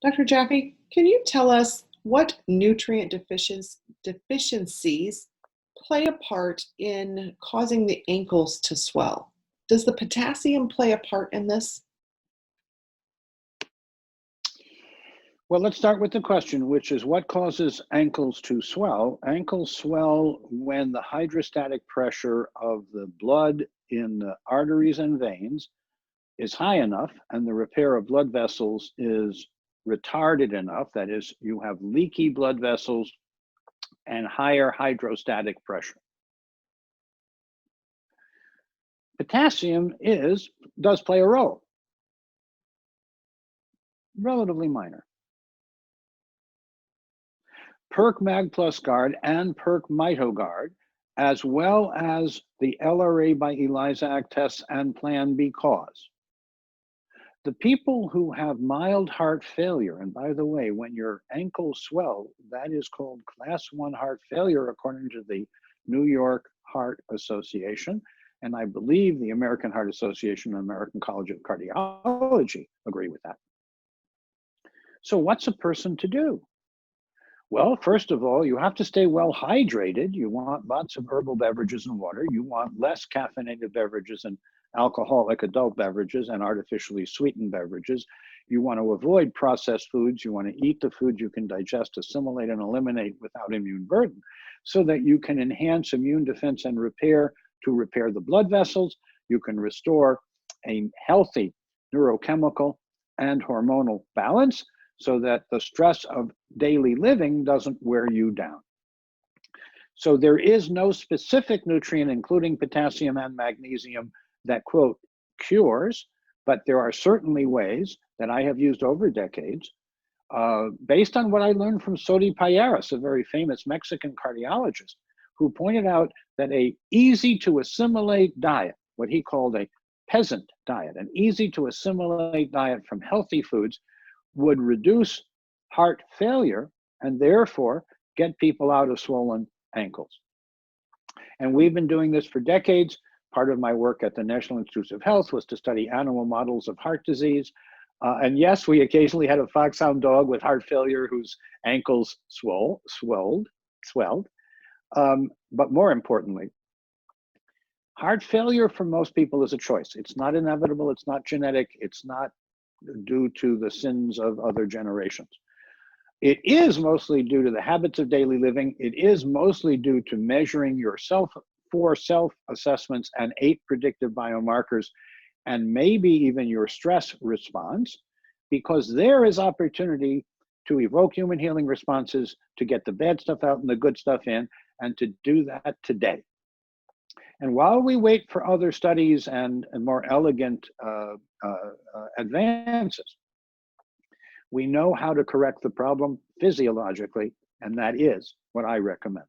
Dr. Jaffe, can you tell us what nutrient deficiencies play a part in causing the ankles to swell? Does the potassium play a part in this? Well, let's start with the question, which is what causes ankles to swell? Ankles swell when the hydrostatic pressure of the blood in the arteries and veins is high enough and the repair of blood vessels is retarded enough. That is, you have leaky blood vessels and higher hydrostatic pressure. Potassium does play a role, relatively minor. PERK Mag Plus Guard and PERK MitoGuard, as well as the LRA by ELISAC tests and Plan B cause. The people who have mild heart failure, and by the way, when your ankles swell, that is called class 1 heart failure according to the New York Heart Association, and I believe the American Heart Association and American College of Cardiology agree with that. So what's a person to do? Well, first of all, you have to stay well hydrated. You want lots of herbal beverages and water. You want less caffeinated beverages and alcoholic adult beverages and artificially sweetened beverages. You want to avoid processed foods. You want to eat the food you can digest, assimilate, and eliminate without immune burden so that you can enhance immune defense and repair to repair the blood vessels. You can restore a healthy neurochemical and hormonal balance so that the stress of daily living doesn't wear you down. So there is no specific nutrient, including potassium and magnesium, that, quote, cures, but there are certainly ways that I have used over decades, based on what I learned from Sodi Payeras, a very famous Mexican cardiologist, who pointed out that a easy to assimilate diet, what he called a peasant diet, an easy to assimilate diet from healthy foods, would reduce heart failure and therefore get people out of swollen ankles. And we've been doing this for decades. Part of my work at the National Institutes of Health was to study animal models of heart disease. And yes, we occasionally had a foxhound dog with heart failure whose ankles swelled. But more importantly, heart failure for most people is a choice. It's not inevitable, it's not genetic, it's not due to the sins of other generations. It is mostly due to the habits of daily living. It is mostly due to measuring yourself, 4 self-assessments and 8 predictive biomarkers, and maybe even your stress response, because there is opportunity to evoke human healing responses, to get the bad stuff out and the good stuff in, and to do that today. And while we wait for other studies and more elegant advances, we know how to correct the problem physiologically, and that is what I recommend.